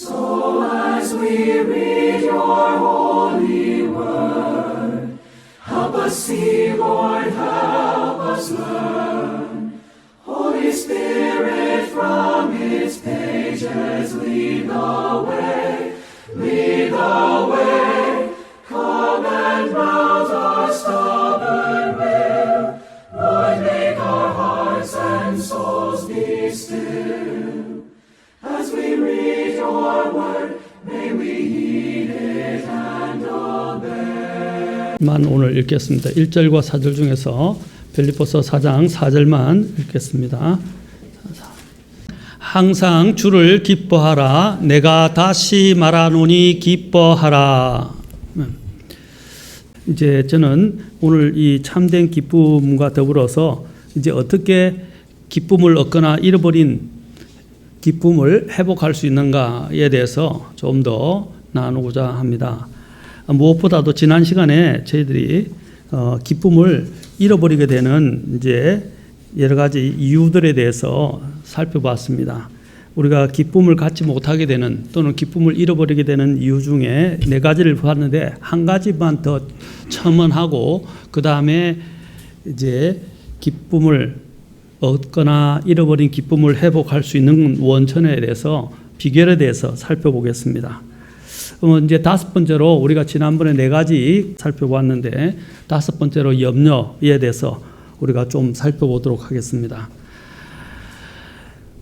So as we read your holy word, help us see, Lord, help us learn. Holy Spirit, from its pages lead the way, lead the way. Come and rouse our stubborn will. Lord, make our hearts and souls be still. As we read your word, may we heed it and obey. 만 오늘 읽겠습니다. 1절과 4절 중에서 빌립보서 4장 4절만 읽겠습니다. 항상 주를 기뻐하라. 내가 다시 말하노니 기뻐하라. 이제 저는 오늘 이 참된 기쁨과 더불어서 이제 어떻게 기쁨을 얻거나 잃어버린 기쁨을 회복할 수 있는가에 대해서 좀 더 나누고자 합니다. 무엇보다도 지난 시간에 저희들이 기쁨을 잃어버리게 되는 이제 여러 가지 이유들에 대해서 살펴봤습니다. 우리가 기쁨을 갖지 못하게 되는 또는 기쁨을 잃어버리게 되는 이유 중에 4가지를 봤는데 한 가지만 더 첨언하고 그 다음에 이제 기쁨을 얻거나 잃어버린 기쁨을 회복할 수 있는 원천에 대해서 비결에 대해서 살펴보겠습니다. 이제 5번째로 우리가 지난번에 4가지 살펴봤는데 5번째로 염려에 대해서 우리가 좀 살펴보도록 하겠습니다.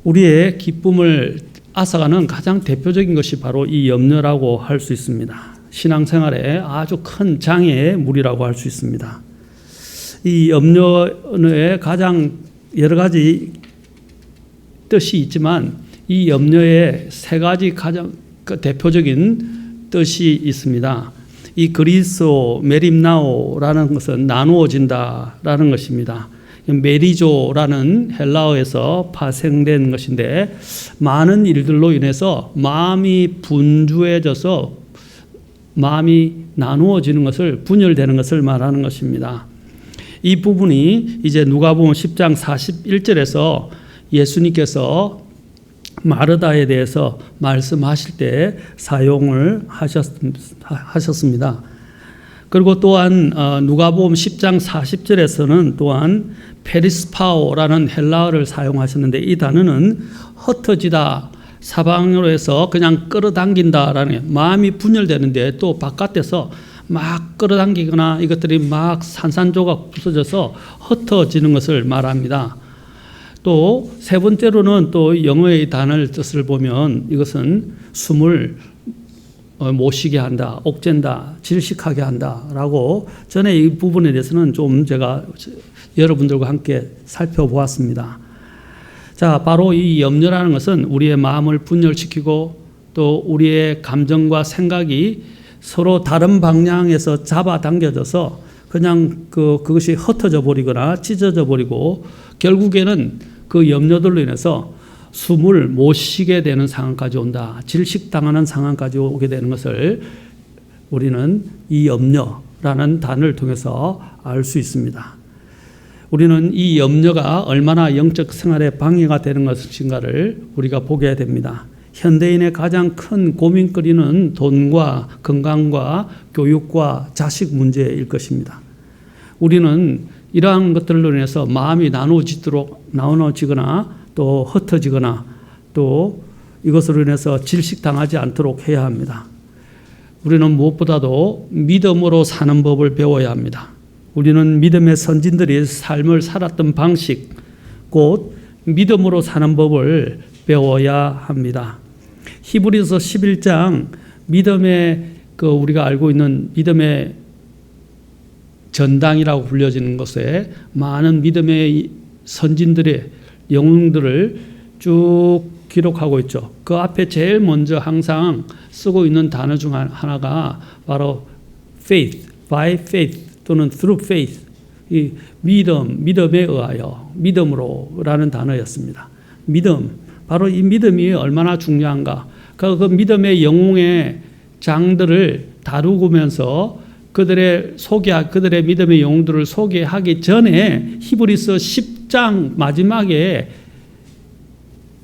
우리의 기쁨을 앗아가는 가장 대표적인 것이 바로 이 염려라고 할 수 있습니다. 신앙생활에 아주 큰 장애의 물이라고 할 수 있습니다. 이 염려의 가장 여러 가지 뜻이 있지만 이 염려의 3가지 가장 대표적인 뜻이 있습니다. 이 그리스오 메림나오라는 것은 나누어진다라는 것입니다. 메리조라는 헬라어에서 파생된 것인데 많은 일들로 인해서 마음이 분주해져서 마음이 나누어지는 것을 분열되는 것을 말하는 것입니다. 이 부분이 이제 누가복음 10장 41절에서 예수님께서 마르다에 대해서 말씀하실 때 사용을 하셨습니다. 그리고 또한 누가복음 10장 40절에서는 또한 페리스파오라는 헬라어를 사용하셨는데 이 단어는 흩어지다, 사방으로 해서 그냥 끌어당긴다라는 마음이 분열되는데 또 바깥에서 막 끌어당기거나 이것들이 막 산산조각 부서져서 흩어지는 것을 말합니다. 또 3번째로는 또 영어의 단어의 뜻을 보면 이것은 숨을 못 쉬게 한다, 옥죄다, 질식하게 한다라고 전에 이 부분에 대해서는 좀 제가 여러분들과 함께 살펴보았습니다. 자, 바로 이 염려라는 것은 우리의 마음을 분열시키고 또 우리의 감정과 생각이 서로 다른 방향에서 잡아당겨져서 그냥 그것이 흩어져 버리거나 찢어져 버리고 결국에는 그 염려들로 인해서 숨을 못 쉬게 되는 상황까지 온다. 질식당하는 상황까지 오게 되는 것을 우리는 이 염려라는 단어를 통해서 알 수 있습니다. 우리는 이 염려가 얼마나 영적 생활에 방해가 되는 것인가를 우리가 보게 됩니다. 현대인의 가장 큰 고민거리는 돈과 건강과 교육과 자식 문제일 것입니다. 우리는 이러한 것들로 인해서 마음이 나누어지거나 또 흩어지거나 또 이것으로 인해서 질식당하지 않도록 해야 합니다. 우리는 무엇보다도 믿음으로 사는 법을 배워야 합니다. 우리는 믿음의 선진들이 삶을 살았던 방식, 곧 믿음으로 사는 법을 배워야 합니다. 히브리서 11장 믿음의 우리가 알고 있는 믿음의 전당이라고 불려지는 것에 많은 믿음의 선진들의 영웅들을 쭉 기록하고 있죠. 그 앞에 제일 먼저 항상 쓰고 있는 단어 중 하나가 바로 faith, by faith 또는 through faith, 이 믿음에 의하여, 믿음으로라는 단어였습니다. 믿음, 바로 이 믿음이 얼마나 중요한가. 그 믿음의 영웅의 장들을 다루면서 그들의 믿음의 영웅들을 소개하기 전에 히브리서 10장 마지막에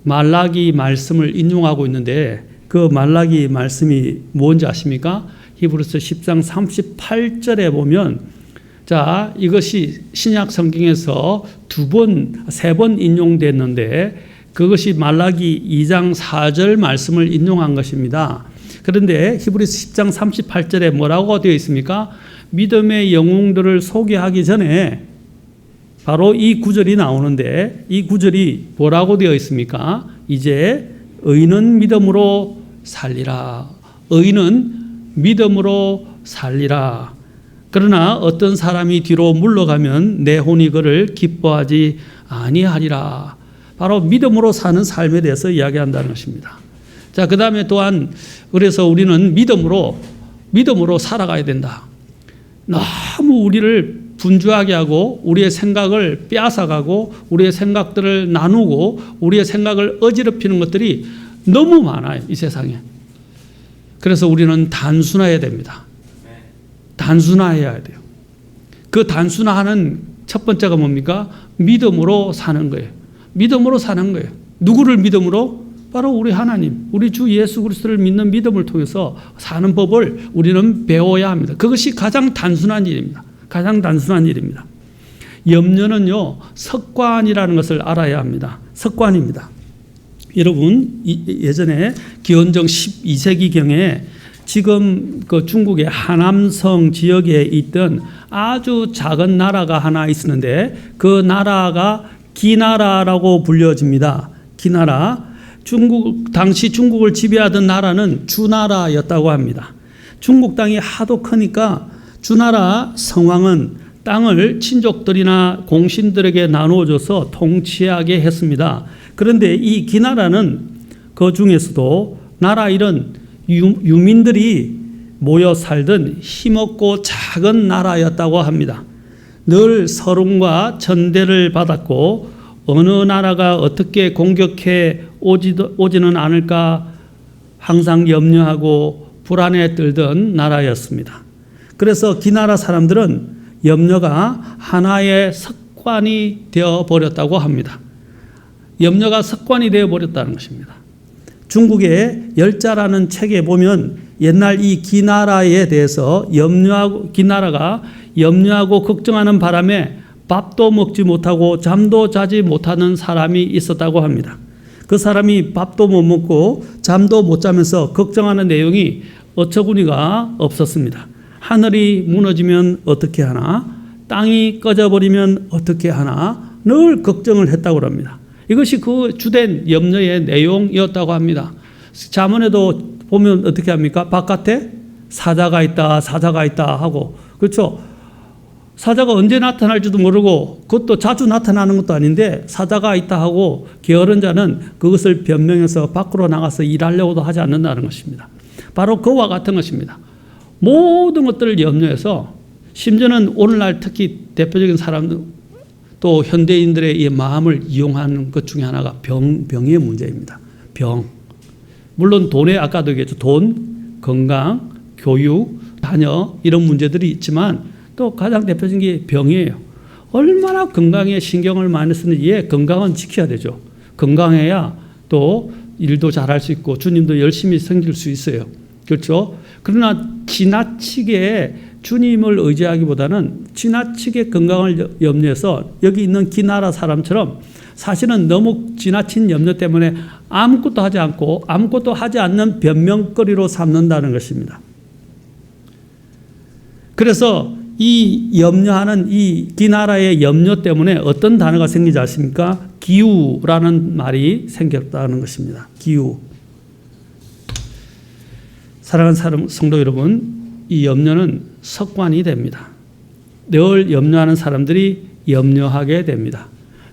말라기 말씀을 인용하고 있는데 그 말라기 말씀이 뭔지 아십니까? 히브리서 10장 38절에 보면 자, 이것이 신약 성경에서 세 번 인용됐는데 그것이 말라기 2장 4절 말씀을 인용한 것입니다. 그런데 히브리서 10장 38절에 뭐라고 되어 있습니까? 믿음의 영웅들을 소개하기 전에 바로 이 구절이 나오는데 이 구절이 뭐라고 되어 있습니까? 이제 의인은 믿음으로 살리라. 의인은 믿음으로 살리라. 그러나 어떤 사람이 뒤로 물러가면 내 혼이 그를 기뻐하지 아니하리라. 바로 믿음으로 사는 삶에 대해서 이야기한다는 것입니다. 자, 그 다음에 또한 그래서 우리는 믿음으로 살아가야 된다. 너무 우리를 분주하게 하고 우리의 생각을 빼앗아가고 우리의 생각들을 나누고 우리의 생각을 어지럽히는 것들이 너무 많아요, 이 세상에. 그래서 우리는 단순화해야 됩니다. 단순화해야 돼요. 그 단순화하는 첫 번째가 뭡니까? 믿음으로 사는 거예요. 믿음으로 사는 거예요. 누구를 믿음으로? 바로 우리 하나님, 우리 주 예수 그리스도를 믿는 믿음을 통해서 사는 법을 우리는 배워야 합니다. 그것이 가장 단순한 일입니다. 가장 단순한 일입니다. 염려는요, 습관이라는 것을 알아야 합니다. 습관입니다. 여러분, 예전에 기원정 12세기경에 지금 그 중국의 하남성 지역에 있던 아주 작은 나라가 하나 있었는데 그 나라가 기나라라고 불려집니다. 기나라. 당시 중국을 지배하던 나라는 주나라였다고 합니다. 중국 땅이 하도 크니까 주나라 성왕은 땅을 친족들이나 공신들에게 나누어줘서 통치하게 했습니다. 그런데 이 기나라는 그 중에서도 나라 이런 유민들이 모여 살던 힘없고 작은 나라였다고 합니다. 늘 서름과 전대를 받았고 어느 나라가 어떻게 공격해 오지는 않을까 항상 염려하고 불안에 떨던 나라였습니다. 그래서 기나라 사람들은 염려가 하나의 습관이 되어버렸다고 합니다. 염려가 습관이 되어버렸다는 것입니다. 중국의 열자라는 책에 보면 옛날 이 기나라에 대해서 기나라가 염려하고 걱정하는 바람에 밥도 먹지 못하고 잠도 자지 못하는 사람이 있었다고 합니다. 그 사람이 밥도 못 먹고 잠도 못 자면서 걱정하는 내용이 어처구니가 없었습니다. 하늘이 무너지면 어떻게 하나? 땅이 꺼져버리면 어떻게 하나? 늘 걱정을 했다고 합니다. 이것이 그 주된 염려의 내용이었다고 합니다. 잠언에도 보면 어떻게 합니까? 바깥에 사자가 있다 하고, 그렇죠? 사자가 언제 나타날지도 모르고 그것도 자주 나타나는 것도 아닌데 사자가 있다 하고 게으른 자는 그것을 변명해서 밖으로 나가서 일하려고도 하지 않는다는 것입니다. 바로 그와 같은 것입니다. 모든 것들을 염려해서 심지어는 오늘날 특히 대표적인 사람들 또 현대인들의 이 마음을 이용하는 것 중에 하나가 병의 문제입니다. 병. 물론 돈에 아까도 얘기했죠. 돈, 건강, 교육, 자녀 이런 문제들이 있지만 또 가장 대표적인 게 병이에요. 얼마나 건강에 신경을 많이 쓰는지 건강은 지켜야 되죠. 건강해야 또 일도 잘할 수 있고 주님도 열심히 섬길 수 있어요. 그렇죠? 그러나 지나치게 주님을 의지하기보다는 지나치게 건강을 염려해서 여기 있는 기나라 사람처럼 사실은 너무 지나친 염려 때문에 아무것도 하지 않고 아무것도 하지 않는 변명거리로 삼는다는 것입니다. 그래서 이 염려하는 이 기나라의 염려 때문에 어떤 단어가 생기지 않습니까? 기우라는 말이 생겼다는 것입니다. 기우. 사랑하는 성도 여러분, 이 염려는 습관이 됩니다. 늘 염려하는 사람들이 염려하게 됩니다.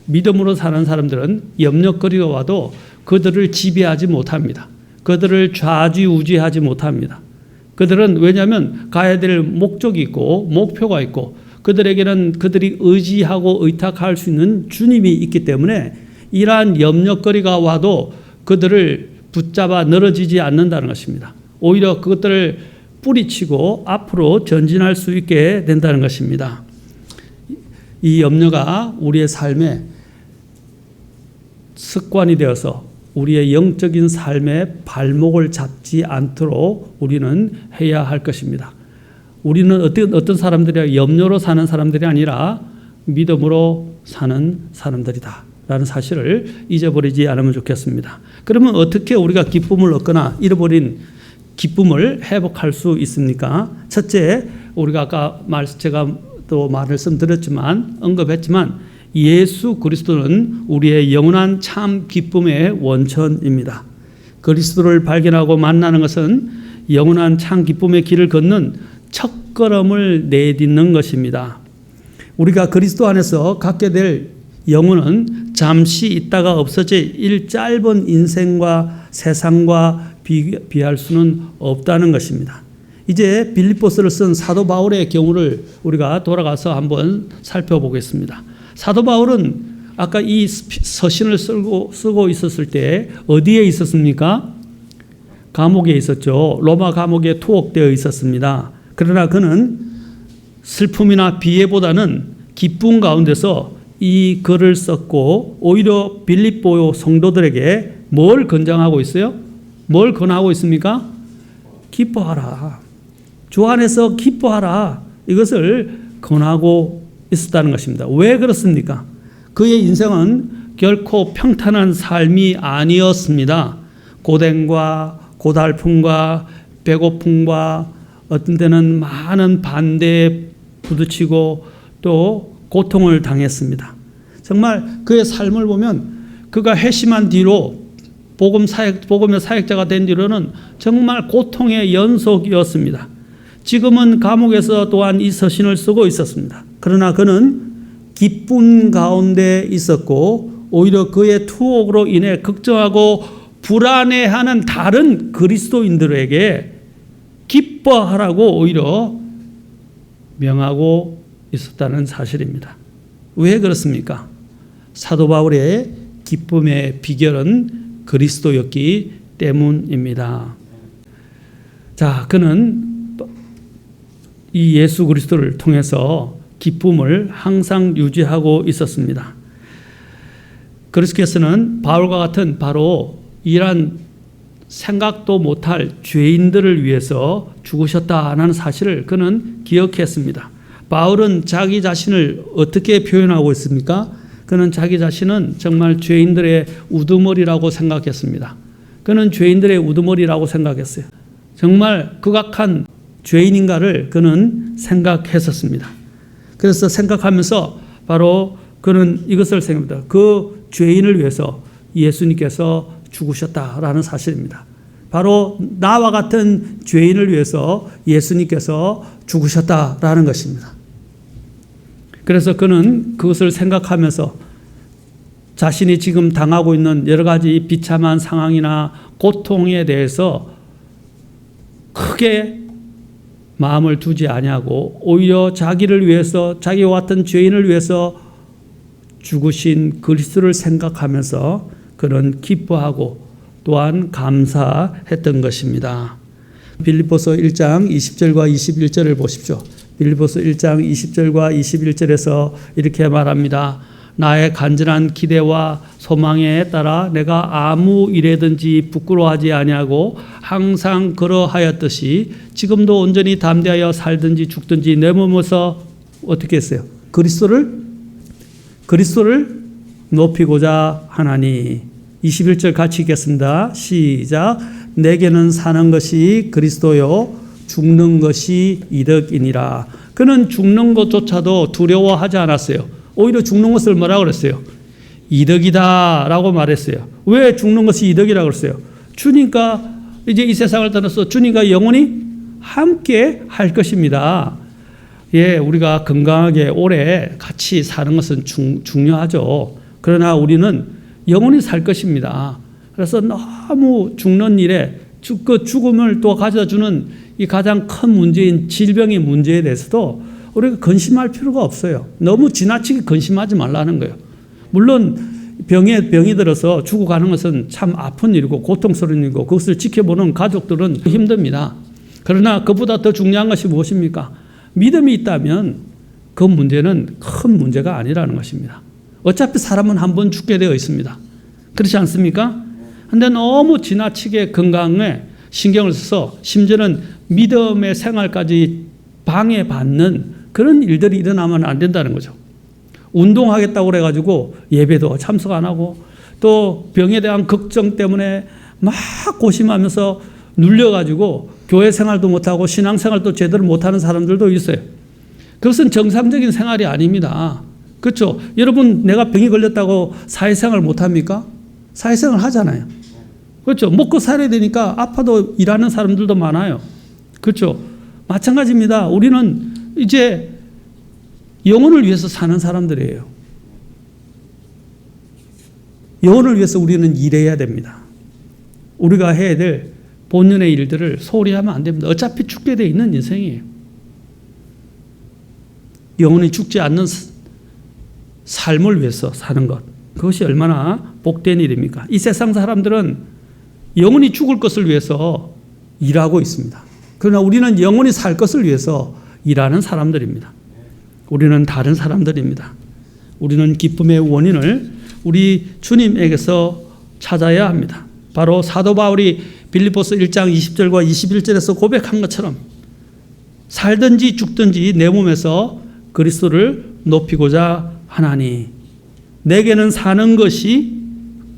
믿음으로 사는 사람들은 염려거리가 와도 그들을 지배하지 못합니다. 그들을 좌지우지하지 못합니다. 그들은 왜냐하면 가야 될 목적이 있고 목표가 있고 그들에게는 그들이 의지하고 의탁할 수 있는 주님이 있기 때문에 이러한 염려거리가 와도 그들을 붙잡아 늘어지지 않는다는 것입니다. 오히려 그것들을 뿌리치고 앞으로 전진할 수 있게 된다는 것입니다. 이 염려가 우리의 삶에 습관이 되어서 우리의 영적인 삶의 발목을 잡지 않도록 우리는 해야 할 것입니다. 우리는 어떤 사람들이야? 염려로 사는 사람들이 아니라 믿음으로 사는 사람들이다 라는 사실을 잊어버리지 않으면 좋겠습니다. 그러면 어떻게 우리가 기쁨을 얻거나 잃어버린 기쁨을 회복할 수 있습니까? 첫째, 우리가 아까 제가 또 말씀드렸지만 언급했지만 예수 그리스도는 우리의 영원한 참 기쁨의 원천입니다. 그리스도를 발견하고 만나는 것은 영원한 참 기쁨의 길을 걷는 첫걸음을 내딛는 것입니다. 우리가 그리스도 안에서 갖게 될 영혼은 잠시 있다가 없어질 짧은 인생과 세상과 비할 수는 없다는 것입니다. 이제 빌립보서를 쓴 사도 바울의 경우를 우리가 돌아가서 한번 살펴보겠습니다. 사도 바울은 아까 이 서신을 쓰고 있었을 때 어디에 있었습니까? 감옥에 있었죠. 로마 감옥에 투옥되어 있었습니다. 그러나 그는 슬픔이나 비애보다는 기쁨 가운데서 이 글을 썼고 오히려 빌립보 성도들에게 뭘 권장하고 있어요? 뭘 권하고 있습니까? 기뻐하라. 주 안에서 기뻐하라. 이것을 권하고 있었다는 것입니다. 왜 그렇습니까? 그의 인생은 결코 평탄한 삶이 아니었습니다. 고된과 고달픔과 배고픔과 어떤 때는 많은 반대에 부딪히고 또 고통을 당했습니다. 정말 그의 삶을 보면 그가 회심한 뒤로 복음의 사역자가 된 뒤로는 정말 고통의 연속이었습니다. 지금은 감옥에서 또한 이 서신을 쓰고 있었습니다. 그러나 그는 기쁨 가운데 있었고 오히려 그의 투옥으로 인해 걱정하고 불안해하는 다른 그리스도인들에게 기뻐하라고 오히려 명하고 있었다는 사실입니다. 왜 그렇습니까? 사도 바울의 기쁨의 비결은 그리스도였기 때문입니다. 자, 그는 이 예수 그리스도를 통해서 기쁨을 항상 유지하고 있었습니다. 그리스도께서는 바울과 같은 바로 이러한 생각도 못할 죄인들을 위해서 죽으셨다는 사실을 그는 기억했습니다. 바울은 자기 자신을 어떻게 표현하고 있습니까? 그는 자기 자신은 정말 죄인들의 우두머리라고 생각했습니다. 그는 죄인들의 우두머리라고 생각했어요. 정말 극악한 죄인인가를 그는 생각했었습니다. 그래서 생각하면서 바로 그는 이것을 생각합니다. 그 죄인을 위해서 예수님께서 죽으셨다라는 사실입니다. 바로 나와 같은 죄인을 위해서 예수님께서 죽으셨다라는 것입니다. 그래서 그는 그것을 생각하면서 자신이 지금 당하고 있는 여러 가지 비참한 상황이나 고통에 대해서 크게 마음을 두지 아니하고 오히려 자기를 위해서 자기와 같은 죄인을 위해서 죽으신 그리스도를 생각하면서 그는 기뻐하고 또한 감사했던 것입니다. 빌립보서 1장 20절과 21절을 보십시오. 빌립보서 1장 20절과 21절에서 이렇게 말합니다. 나의 간절한 기대와 소망에 따라 내가 아무 일에든지 부끄러워하지 아니하고 항상 그러하였듯이 지금도 온전히 담대하여 살든지 죽든지 내 몸에서 어떻게 했어요? 그리스도를 높이고자 하나니. 21절 같이 읽겠습니다. 시작. 내게는 사는 것이 그리스도요 죽는 것이 이득이니라. 그는 죽는 것조차도 두려워하지 않았어요. 오히려 죽는 것을 뭐라고 그랬어요? 이득이다 라고 말했어요. 왜 죽는 것이 이득이라고 그랬어요? 주님과 이제 이 세상을 떠나서 주님과 영원히 함께 할 것입니다. 예, 우리가 건강하게 오래 같이 사는 것은 중요하죠. 그러나 우리는 영원히 살 것입니다. 그래서 너무 죽는 일에 그 죽음을 또 가져다 주는 이 가장 큰 문제인 질병의 문제에 대해서도 우리가 근심할 필요가 없어요. 너무 지나치게 근심하지 말라는 거예요. 물론 병이 들어서 죽어가는 것은 참 아픈 일이고 고통스러운 일이고 그것을 지켜보는 가족들은 힘듭니다. 그러나 그보다 더 중요한 것이 무엇입니까? 믿음이 있다면 그 문제는 큰 문제가 아니라는 것입니다. 어차피 사람은 한 번 죽게 되어 있습니다. 그렇지 않습니까? 근데 너무 지나치게 건강에 신경을 써서 심지어는 믿음의 생활까지 방해받는 그런 일들이 일어나면 안 된다는 거죠. 운동하겠다고 그래가지고 예배도 참석 안 하고 또 병에 대한 걱정 때문에 막 고심하면서 눌려가지고 교회 생활도 못하고 신앙생활도 제대로 못하는 사람들도 있어요. 그것은 정상적인 생활이 아닙니다. 그렇죠? 여러분, 내가 병이 걸렸다고 사회생활 못합니까? 사회생활 하잖아요. 그렇죠? 먹고 살아야 되니까 아파도 일하는 사람들도 많아요. 그렇죠? 마찬가지입니다. 우리는 이제 영혼을 위해서 사는 사람들이에요. 영혼을 위해서 우리는 일해야 됩니다. 우리가 해야 될 본연의 일들을 소홀히 하면 안 됩니다. 어차피 죽게 돼 있는 인생이에요. 영혼이 죽지 않는 삶을 위해서 사는 것, 그것이 얼마나 복된 일입니까? 이 세상 사람들은 영혼이 죽을 것을 위해서 일하고 있습니다. 그러나 우리는 영혼이 살 것을 위해서 일하는 사람들입니다. 우리는 다른 사람들입니다. 우리는 기쁨의 원인을 우리 주님에게서 찾아야 합니다. 바로 사도 바울이 빌립보서 1장 20절과 21절에서 고백한 것처럼 살든지 죽든지 내 몸에서 그리스도를 높이고자 하나니 내게는 사는 것이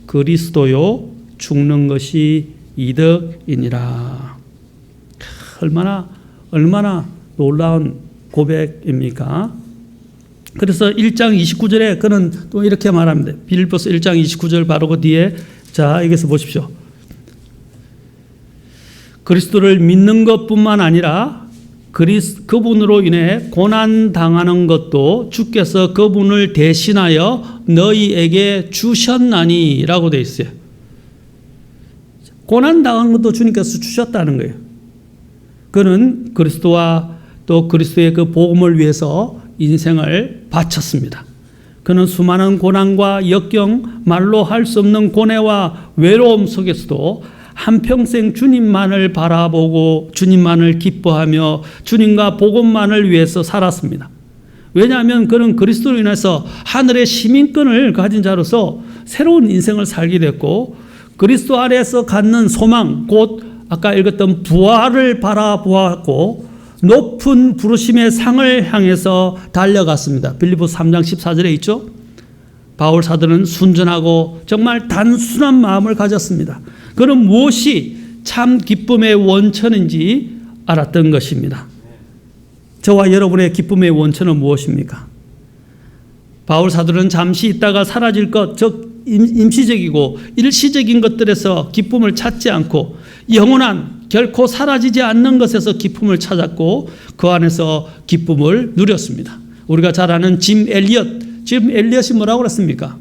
그리스도요 죽는 것이 이득이니라. 얼마나 놀라운 고백입니까? 그래서 1장 29절에 그는 또 이렇게 말합니다. 빌립보서 1장 29절 바로 그 뒤에 자, 여기서 보십시오. 그리스도를 믿는 것뿐만 아니라 그분으로 인해 고난 당하는 것도 주께서 그분을 대신하여 너희에게 주셨나니라고 되어 있어요. 고난 당하는 것도 주님께서 주셨다는 거예요. 그는 그리스도와 또 그리스도의 그 복음을 위해서 인생을 바쳤습니다. 그는 수많은 고난과 역경, 말로 할 수 없는 고뇌와 외로움 속에서도 한평생 주님만을 바라보고 주님만을 기뻐하며 주님과 복음만을 위해서 살았습니다. 왜냐하면 그는 그리스도로 인해서 하늘의 시민권을 가진 자로서 새로운 인생을 살게 됐고 그리스도 아래에서 갖는 소망, 곧 아까 읽었던 부활을 바라보았고 높은 부르심의 상을 향해서 달려갔습니다. 빌립보서 3장 14절에 있죠. 바울 사도는 순전하고 정말 단순한 마음을 가졌습니다. 그는 무엇이 참 기쁨의 원천인지 알았던 것입니다. 저와 여러분의 기쁨의 원천은 무엇입니까? 바울 사도는 잠시 있다가 사라질 것, 즉 임시적이고 일시적인 것들에서 기쁨을 찾지 않고 영원한 결코 사라지지 않는 것에서 기쁨을 찾았고 그 안에서 기쁨을 누렸습니다. 우리가 잘 아는 짐 엘리엇이 뭐라고 그랬습니까?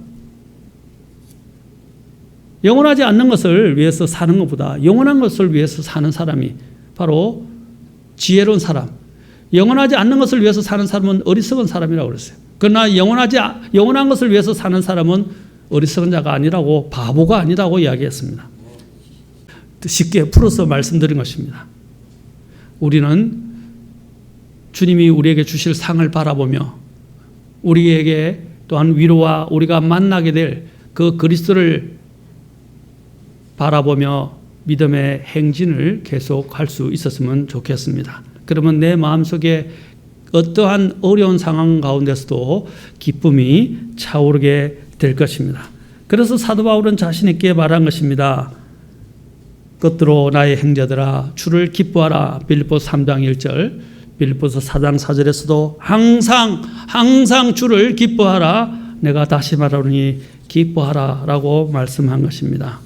영원하지 않는 것을 위해서 사는 것보다 영원한 것을 위해서 사는 사람이 바로 지혜로운 사람, 영원하지 않는 것을 위해서 사는 사람은 어리석은 사람이라고 그랬어요. 그러나 영원한 것을 위해서 사는 사람은 어리석은 자가 아니라고, 바보가 아니라고 이야기했습니다. 쉽게 풀어서 말씀드린 것입니다. 우리는 주님이 우리에게 주실 상을 바라보며 우리에게 또한 위로와 우리가 만나게 될 그 그리스도를 바라보며 믿음의 행진을 계속할 수 있었으면 좋겠습니다. 그러면 내 마음속에 어떠한 어려운 상황 가운데서도 기쁨이 차오르게 될 것입니다. 그래서 사도 바울은 자신 있게 말한 것입니다. 끝으로 나의 형제들아 주를 기뻐하라. 빌립보서 3장 1절, 빌립보서 4장 4절에서도 항상 주를 기뻐하라. 내가 다시 말하노니 기뻐하라 라고 말씀한 것입니다.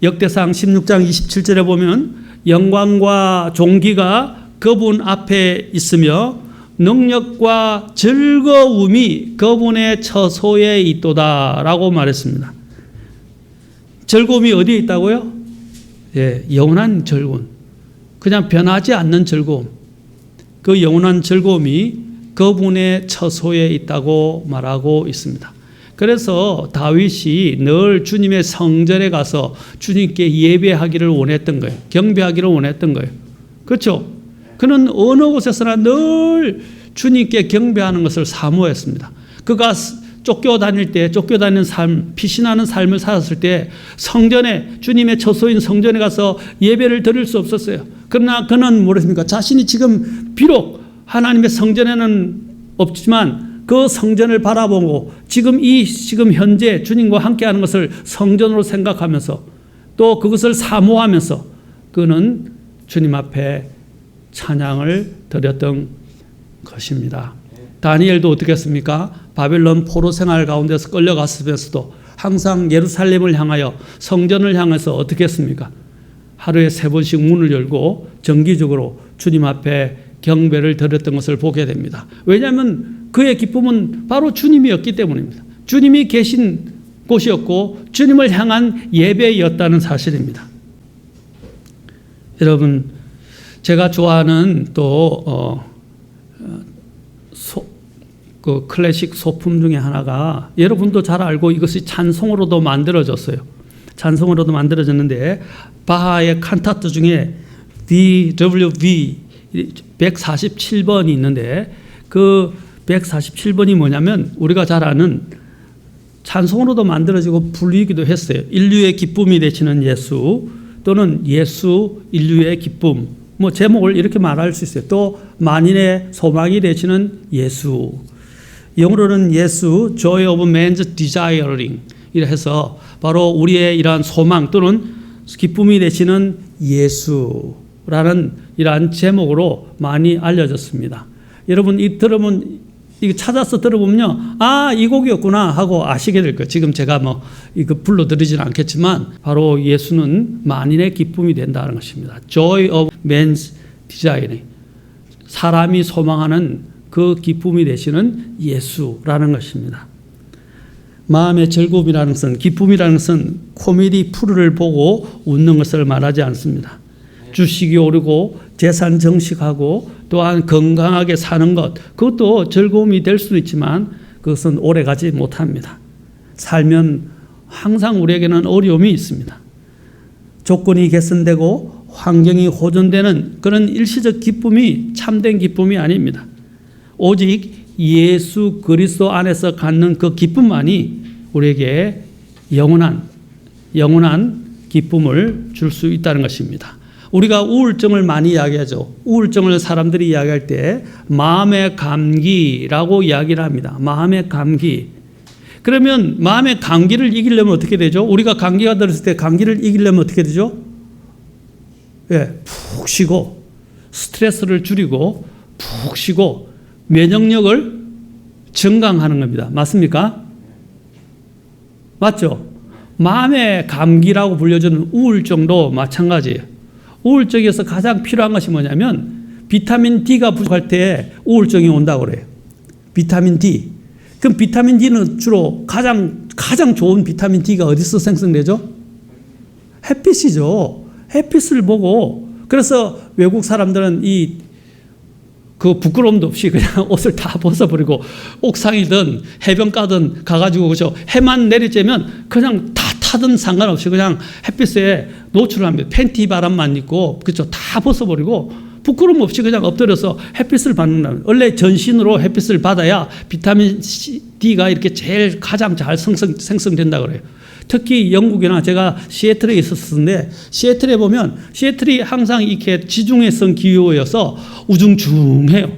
역대상 16장 27절에 보면 영광과 존귀가 그분 앞에 있으며 능력과 즐거움이 그분의 처소에 있도다 라고 말했습니다. 즐거움이 어디에 있다고요? 예, 영원한 즐거움. 그냥 변하지 않는 즐거움. 그 영원한 즐거움이 그분의 처소에 있다고 말하고 있습니다. 그래서 다윗이 늘 주님의 성전에 가서 주님께 예배하기를 원했던 거예요. 경배하기를 원했던 거예요. 그렇죠? 그는 어느 곳에서나 늘 주님께 경배하는 것을 사모했습니다. 그가 쫓겨다닐 때, 쫓겨다니는 삶, 피신하는 삶을 살았을 때 성전에, 주님의 처소인 성전에 가서 예배를 드릴 수 없었어요. 그러나 그는 뭐랬습니까? 자신이 지금 비록 하나님의 성전에는 없지만 그 성전을 바라보고 지금 현재 주님과 함께하는 것을 성전으로 생각하면서 또 그것을 사모하면서 그는 주님 앞에 찬양을 드렸던 것입니다. 다니엘도 어떻게 했습니까? 바벨론 포로 생활 가운데서 끌려갔으면서도 항상 예루살렘을 향하여 성전을 향해서 어떻게 했습니까? 하루에 3번씩 문을 열고 정기적으로 주님 앞에 경배를 드렸던 것을 보게 됩니다. 왜냐하면 그의 기쁨은 바로 주님이었기 때문입니다. 주님이 계신 곳이었고 주님을 향한 예배였다는 사실입니다. 여러분, 제가 좋아하는 또 그 클래식 소품 중에 하나가 여러분도 잘 알고 이것이 찬송으로도 만들어졌어요. 찬송으로도 만들어졌는데 바하의 칸타트 중에 DWV 147번이 있는데 그 147번이 뭐냐면 우리가 잘 아는 찬송으로도 만들어지고 불리기도 했어요. 인류의 기쁨이 되시는 예수 또는 예수 인류의 기쁨, 뭐 제목을 이렇게 말할 수 있어요. 또 만인의 소망이 되시는 예수, 영어로는 예수 Joy of Man's Desiring 이라 해서 바로 우리의 이러한 소망 또는 기쁨이 되시는 예수라는 이러한 제목으로 많이 알려졌습니다. 여러분 이 들으면 이거 찾아서 들어보면요, 아, 이 곡이었구나 하고 아시게 될 거예요. 지금 제가 뭐 이거 불러드리지는 않겠지만 바로 예수는 만인의 기쁨이 된다는 것입니다. Joy of man's desiring. 사람이 소망하는 그 기쁨이 되시는 예수라는 것입니다. 마음의 즐거움이라는 것은, 기쁨이라는 것은 코미디 프로를 보고 웃는 것을 말하지 않습니다. 주식이 오르고 재산 정식하고 또한 건강하게 사는 것, 그것도 즐거움이 될 수도 있지만 그것은 오래가지 못합니다. 살면 항상 우리에게는 어려움이 있습니다. 조건이 개선되고 환경이 호전되는 그런 일시적 기쁨이 참된 기쁨이 아닙니다. 오직 예수 그리스도 안에서 갖는 그 기쁨만이 우리에게 영원한 기쁨을 줄 수 있다는 것입니다. 우리가 우울증을 많이 이야기하죠. 우울증을 사람들이 이야기할 때 마음의 감기라고 이야기를 합니다. 마음의 감기. 그러면 마음의 감기를 이기려면 어떻게 되죠? 우리가 감기가 들었을 때 감기를 이기려면 어떻게 되죠? 푹 쉬고 스트레스를 줄이고 푹 쉬고 면역력을 증강하는 겁니다. 맞습니까? 맞죠? 마음의 감기라고 불려주는 우울증도 마찬가지예요. 우울증에서 가장 필요한 것이 뭐냐면 비타민 D가 부족할 때 우울증이 온다고 그래요. 비타민 D. 그럼 비타민 D는 주로 가장 좋은 비타민 D가 어디서 생성되죠? 햇빛이죠. 햇빛을 보고, 그래서 외국 사람들은 그 부끄러움도 없이 그냥 옷을 다 벗어버리고 옥상이든 해변가든 가가지고 그죠, 해만 내리쬐면 그냥 다 타든 상관없이 그냥 햇빛에 노출을 합니다. 팬티 바람만 입고 그죠, 다 벗어버리고 부끄러움 없이 그냥 엎드려서 햇빛을 받는다. 원래 전신으로 햇빛을 받아야 비타민 D가 이렇게 제일 가장 잘 생성된다 그래요. 특히 영국이나 제가 시애틀에 있었는데, 시애틀에 보면 시애틀이 항상 이렇게 지중해성 기후여서 우중충해요.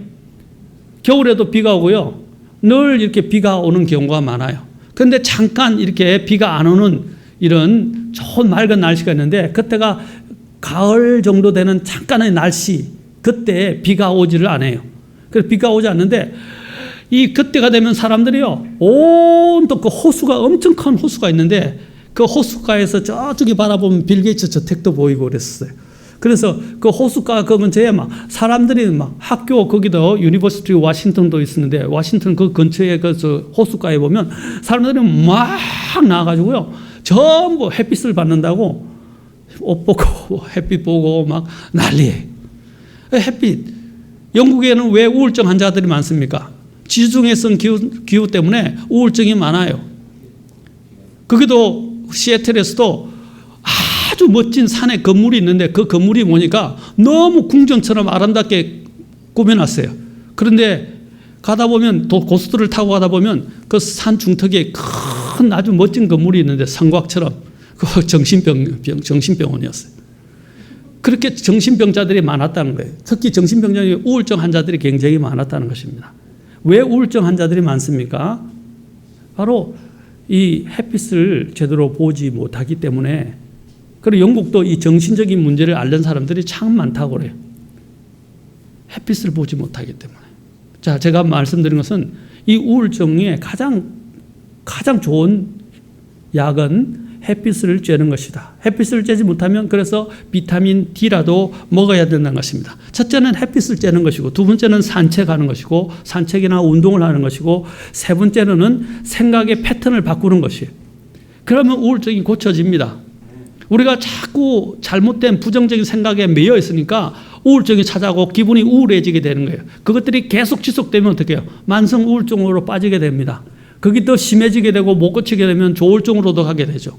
겨울에도 비가 오고요, 늘 이렇게 비가 오는 경우가 많아요. 그런데 잠깐 이렇게 비가 안 오는 이런 좋은 맑은 날씨가 있는데, 그때가 가을 정도 되는 잠깐의 날씨, 그때 비가 오지를 않아요. 그래서 비가 오지 않는데 그때가 되면 사람들이요, 온통 그 호수가, 엄청 큰 호수가 있는데 그 호수가에서 저쪽에 바라보면 빌 게이츠 저택도 보이고 그랬어요. 그래서 그 호수가 그 근처에 막 사람들이 막 학교, 거기도 유니버시티 워싱턴도 있었는데 워싱턴 그 근처에 그 호수가에 보면 사람들이 막 나와가지고요, 전부 햇빛을 받는다고 옷 벗고 햇빛 보고 막 난리예요. 햇빛. 영국에는 왜 우울증 환자들이 많습니까? 지중해성 기후 때문에 우울증이 많아요. 거기도 시애틀에서도 아주 멋진 산에 건물이 있는데 그 건물이 뭐니까 너무 궁전처럼 아름답게 꾸며놨어요. 그런데 가다 보면 또 고속도로를 타고 가다 보면 그 산 중턱에 큰 아주 멋진 건물이 있는데 성곽처럼 그 정신병원이었어요. 그렇게 정신병자들이 많았다는 거예요. 특히 정신병자의 우울증 환자들이 굉장히 많았다는 것입니다. 왜 우울증 환자들이 많습니까? 바로 이 햇빛을 제대로 보지 못하기 때문에. 그리고 영국도 이 정신적인 문제를 앓는 사람들이 참 많다고 그래요. 햇빛을 보지 못하기 때문에. 자, 제가 말씀드린 것은 이 우울증의 가장 좋은 약은 햇빛을 쬐는 것이다. 햇빛을 쬐지 못하면 그래서 비타민 D라도 먹어야 된다는 것입니다. 첫째는 햇빛을 쬐는 것이고, 두 번째는 산책하는 것이고, 산책이나 운동을 하는 것이고, 세 번째는 생각의 패턴을 바꾸는 것이에요. 그러면 우울증이 고쳐집니다. 우리가 자꾸 잘못된 부정적인 생각에 매여 있으니까 우울증이 찾아오고 기분이 우울해지게 되는 거예요. 그것들이 계속 지속되면 어떻게 해요? 만성 우울증으로 빠지게 됩니다. 그게 더 심해지게 되고 못 고치게 되면 조울증으로도 가게 되죠.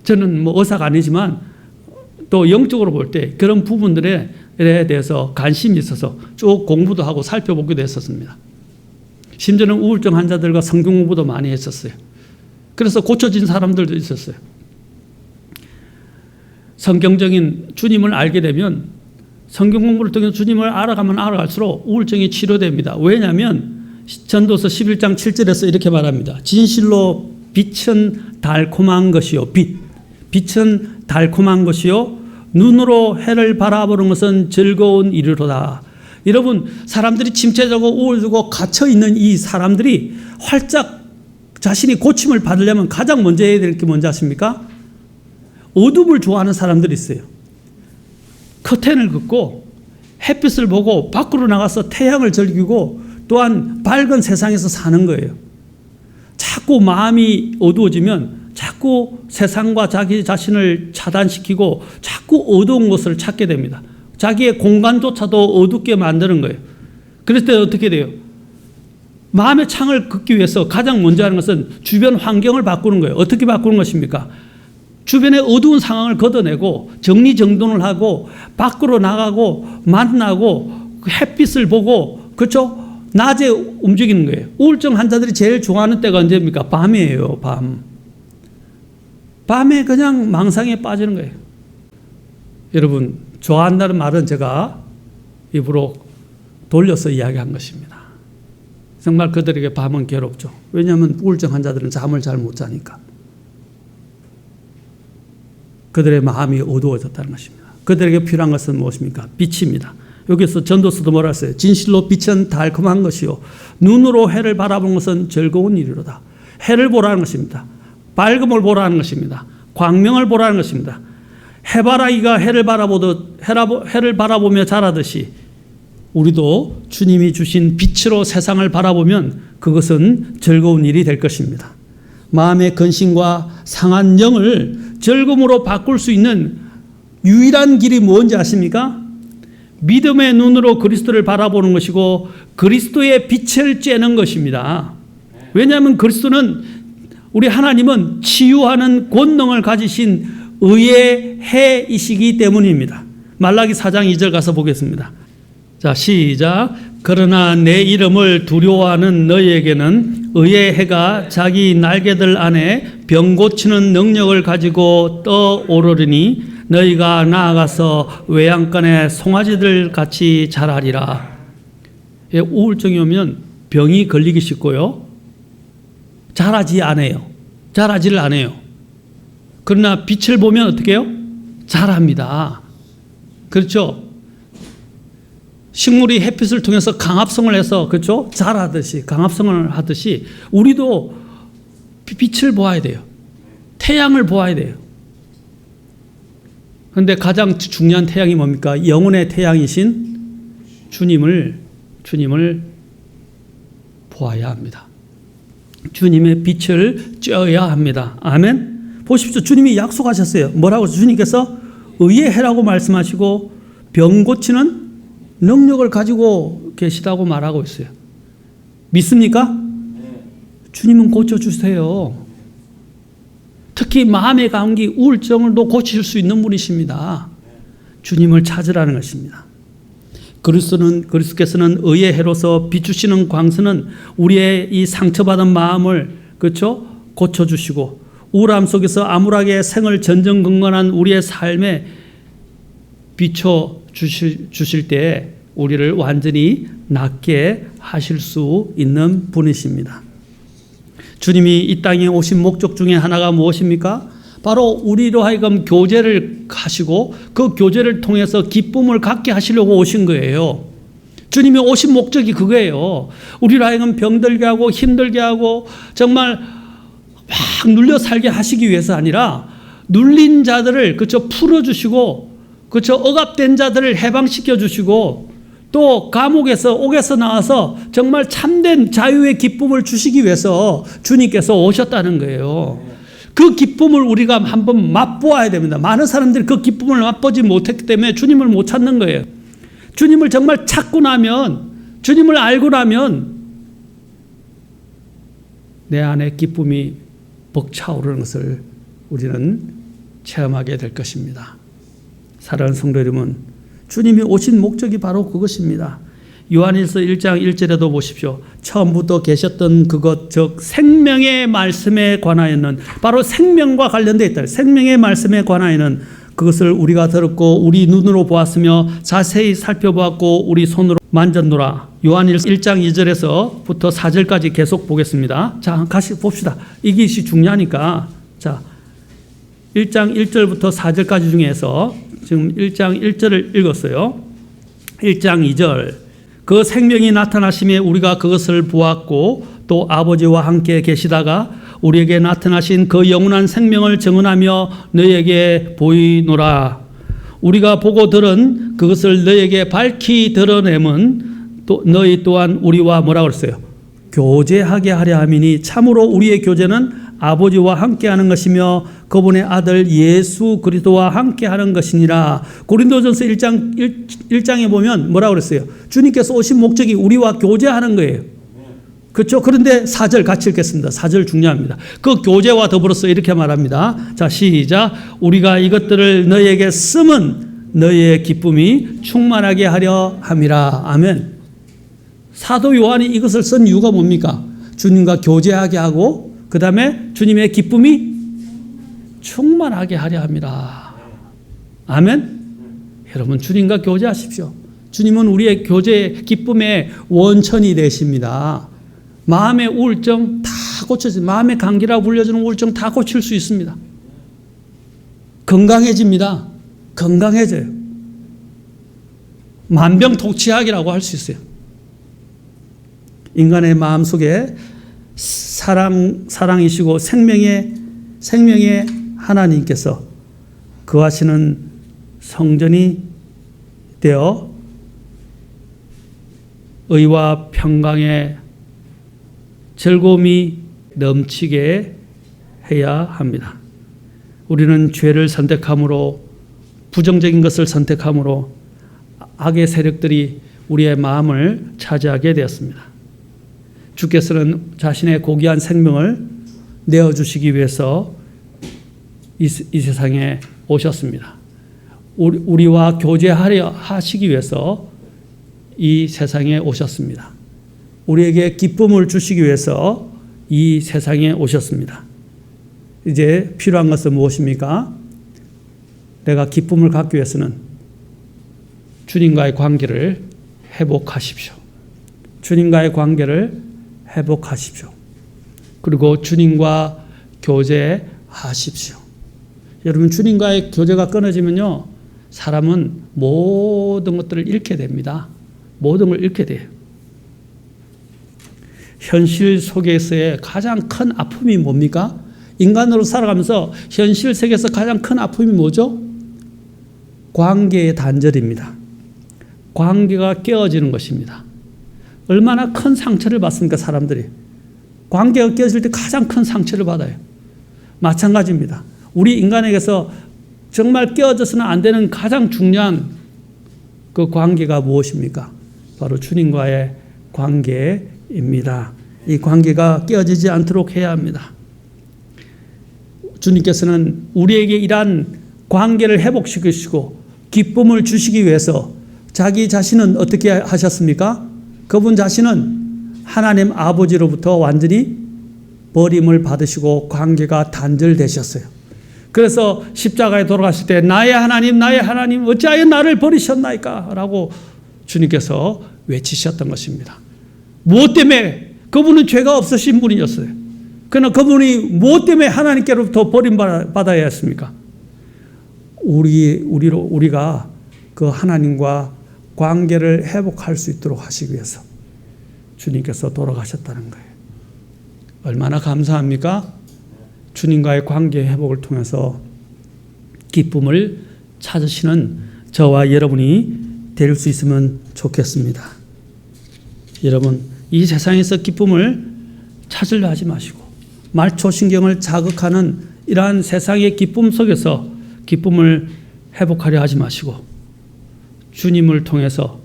저는 뭐 의사가 아니지만 또 영적으로 볼 때 그런 부분들에 대해서 관심이 있어서 쭉 공부도 하고 살펴보기도 했었습니다. 심지어는 우울증 환자들과 성경 공부도 많이 했었어요. 그래서 고쳐진 사람들도 있었어요. 성경적인 주님을 알게 되면, 성경 공부를 통해서 주님을 알아가면 알아갈수록 우울증이 치료됩니다. 왜냐하면 전도서 11장 7절에서 이렇게 말합니다. 진실로 빛은 달콤한 것이요. 빛은 달콤한 것이요. 눈으로 해를 바라보는 것은 즐거운 일이로다. 여러분, 사람들이 침체되고 우울되고 갇혀있는 이 사람들이 활짝 자신이 고침을 받으려면 가장 먼저 해야 될 게 뭔지 아십니까? 어둠을 좋아하는 사람들이 있어요. 커튼을 긋고 햇빛을 보고 밖으로 나가서 태양을 즐기고 또한 밝은 세상에서 사는 거예요. 자꾸 마음이 어두워지면 자꾸 세상과 자기 자신을 차단시키고 자꾸 어두운 것을 찾게 됩니다. 자기의 공간조차도 어둡게 만드는 거예요. 그럴 때 어떻게 돼요? 마음의 창을 긋기 위해서 가장 먼저 하는 것은 주변 환경을 바꾸는 거예요. 어떻게 바꾸는 것입니까? 주변의 어두운 상황을 걷어내고 정리정돈을 하고 밖으로 나가고 만나고 햇빛을 보고, 그렇죠? 낮에 움직이는 거예요. 우울증 환자들이 제일 좋아하는 때가 언제입니까? 밤이에요. 밤에 그냥 망상에 빠지는 거예요. 여러분, 좋아한다는 말은 제가 입으로 돌려서 이야기한 것입니다. 정말 그들에게 밤은 괴롭죠. 왜냐하면 우울증 환자들은 잠을 잘 못 자니까. 그들의 마음이 어두워졌다는 것입니다. 그들에게 필요한 것은 무엇입니까? 빛입니다. 여기서 전도서도 뭐라 했어요? 진실로 빛은 달콤한 것이요. 눈으로 해를 바라보는 것은 즐거운 일이로다. 해를 보라는 것입니다. 밝음을 보라는 것입니다. 광명을 보라는 것입니다. 해바라기가 해를 바라보며 자라듯이 우리도 주님이 주신 빛으로 세상을 바라보면 그것은 즐거운 일이 될 것입니다. 마음의 근심과 상한 영을 즐거움으로 바꿀 수 있는 유일한 길이 뭔지 아십니까? 믿음의 눈으로 그리스도를 바라보는 것이고 그리스도의 빛을 쬐는 것입니다. 왜냐하면 그리스도는, 우리 하나님은 치유하는 권능을 가지신 의의 해이시기 때문입니다. 말라기 4장 2절 가서 보겠습니다. 자, 시작. 그러나 내 이름을 두려워하는 너희에게는 의의 해가 자기 날개들 안에 병 고치는 능력을 가지고 떠오르리니 너희가 나아가서 외양간의 송아지들 같이 자라리라. 우울증이 오면 병이 걸리기 쉽고요. 자라지를 않아요. 그러나 빛을 보면 어떻게 해요? 자랍니다. 그렇죠? 식물이 햇빛을 통해서 강합성을 해서, 그렇죠? 자라듯이, 강합성을 하듯이 우리도 빛을 보아야 돼요. 태양을 보아야 돼요. 그런데 가장 중요한 태양이 뭡니까? 영혼의 태양이신 주님을 보아야 합니다. 주님의 빛을 쬐어야 합니다. 아멘. 보십시오. 주님이 약속하셨어요. 뭐라고? 주님께서 의의 해라고 말씀하시고 병 고치는 능력을 가지고 계시다고 말하고 있어요. 믿습니까? 주님은 고쳐주세요. 특히 마음의 감기, 우울증을도 고칠 수 있는 분이십니다. 주님을 찾으라는 것입니다. 그리스도께서는 의의 해로서 비추시는 광선은 우리의 이 상처받은 마음을 그렇죠? 고쳐주시고 우울함 속에서 암울하게 생을 전전긍긍한 우리의 삶에 비춰 주실 때에 우리를 완전히 낫게 하실 수 있는 분이십니다. 주님이 이 땅에 오신 목적 중에 하나가 무엇입니까? 바로 우리로 하여금 교제를 하시고 그 교제를 통해서 기쁨을 갖게 하시려고 오신 거예요. 주님이 오신 목적이 그거예요. 우리로 하여금 병들게 하고 힘들게 하고 정말 막 눌려 살게 하시기 위해서 아니라 눌린 자들을 그쵸 풀어주시고 그쵸 억압된 자들을 해방시켜 주시고 또 감옥에서 옥에서 나와서 정말 참된 자유의 기쁨을 주시기 위해서 주님께서 오셨다는 거예요. 그 기쁨을 우리가 한번 맛보아야 됩니다. 많은 사람들이 그 기쁨을 맛보지 못했기 때문에 주님을 못 찾는 거예요. 주님을 정말 찾고 나면, 주님을 알고 나면 내 안에 기쁨이 벅차오르는 것을 우리는 체험하게 될 것입니다. 사랑하는 성도 여러분, 주님이 오신 목적이 바로 그것입니다. 요한일서 1장 1절에도 보십시오. 처음부터 계셨던 그것 즉 생명의 말씀에 관하여는 바로 생명과 관련되어 있다. 생명의 말씀에 관하여는 그것을 우리가 들었고 우리 눈으로 보았으며 자세히 살펴보았고 우리 손으로 만졌노라. 요한일서 1장 2절에서부터 4절까지 계속 보겠습니다. 자, 같이 봅시다. 이것이 중요하니까. 자, 1장 1절부터 4절까지 중에서 지금 1장 1절을 읽었어요. 1장 2절. 그 생명이 나타나심에 우리가 그것을 보았고 또 아버지와 함께 계시다가 우리에게 나타나신 그 영원한 생명을 증언하며 너희에게 보이노라. 우리가 보고 들은 그것을 너희에게 밝히 드러내면 또 너희 또한 우리와 뭐라 그랬어요? 교제하게 하려 함이니 참으로 우리의 교제는 아버지와 함께하는 것이며 그분의 아들 예수 그리스도와 함께하는 것이니라. 고린도전서 1장에 보면 뭐라고 그랬어요? 주님께서 오신 목적이 우리와 교제하는 거예요. 그렇죠? 그런데 4절 같이 읽겠습니다. 4절 중요합니다. 그 교제와 더불어서 이렇게 말합니다. 자, 시작. 우리가 이것들을 너희에게 쓰면 너희의 기쁨이 충만하게 하려 함이라. 아멘. 사도 요한이 이것을 쓴 이유가 뭡니까? 주님과 교제하게 하고 그 다음에 주님의 기쁨이 충만하게 하려 합니다. 아멘. 여러분 주님과 교제하십시오. 주님은 우리의 교제 기쁨의 원천이 되십니다. 마음의 우울증 다 고쳐집니다. 마음의 감기라고 불려주는 우울증 다 고칠 수 있습니다. 건강해집니다. 건강해져요. 만병통치약이라고 할 수 있어요. 인간의 마음속에 사랑이시고 생명의 하나님께서 거하시는 성전이 되어 의와 평강의 즐거움이 넘치게 해야 합니다. 우리는 죄를 선택함으로 부정적인 것을 선택함으로 악의 세력들이 우리의 마음을 차지하게 되었습니다. 주께서는 자신의 고귀한 생명을 내어주시기 위해서 이 세상에 오셨습니다. 우리와 교제하려 하시기 위해서 이 세상에 오셨습니다. 우리에게 기쁨을 주시기 위해서 이 세상에 오셨습니다. 이제 필요한 것은 무엇입니까? 내가 기쁨을 갖기 위해서는 주님과의 관계를 회복하십시오. 주님과의 관계를 회복하십시오. 그리고 주님과 교제하십시오. 여러분 주님과의 교제가 끊어지면요 사람은 모든 것들을 잃게 됩니다. 모든 걸 잃게 돼요. 현실 속에서의 가장 큰 아픔이 뭡니까? 인간으로 살아가면서 현실 세계에서 가장 큰 아픔이 뭐죠? 관계의 단절입니다. 관계가 깨어지는 것입니다. 얼마나 큰 상처를 받습니까, 사람들이? 관계가 깨어질 때 가장 큰 상처를 받아요. 마찬가지입니다. 우리 인간에게서 정말 깨어져서는 안 되는 가장 중요한 그 관계가 무엇입니까? 바로 주님과의 관계입니다. 이 관계가 깨어지지 않도록 해야 합니다. 주님께서는 우리에게 이러한 관계를 회복시키시고 기쁨을 주시기 위해서 자기 자신은 어떻게 하셨습니까? 그분 자신은 하나님 아버지로부터 완전히 버림을 받으시고 관계가 단절되셨어요. 그래서 십자가에 돌아가실 때 나의 하나님 어찌하여 나를 버리셨나이까? 라고 주님께서 외치셨던 것입니다. 무엇 때문에? 그분은 죄가 없으신 분이었어요. 그러나 그분이 무엇 때문에 하나님께로부터 버림받아야 했습니까? 우리가 그 하나님과 관계를 회복할 수 있도록 하시기 위해서 주님께서 돌아가셨다는 거예요. 얼마나 감사합니까? 주님과의 관계 회복을 통해서 기쁨을 찾으시는 저와 여러분이 될 수 있으면 좋겠습니다. 여러분, 이 세상에서 기쁨을 찾으려 하지 마시고 말초신경을 자극하는 이러한 세상의 기쁨 속에서 기쁨을 회복하려 하지 마시고 주님을 통해서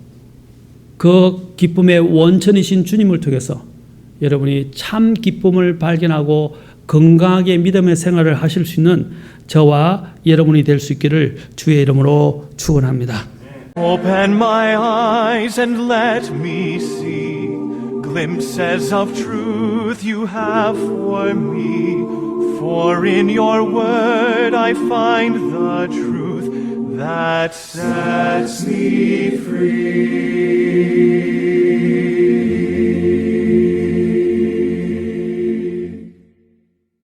그 기쁨의 원천이신 주님을 통해서 여러분이 참 기쁨을 발견하고 건강하게 믿음의 생활을 하실 수 있는 저와 여러분이 될 수 있기를 주의 이름으로 축원합니다. Open my eyes and let me see glimpses of truth you have for me. For in your word I find the truth that sets me free.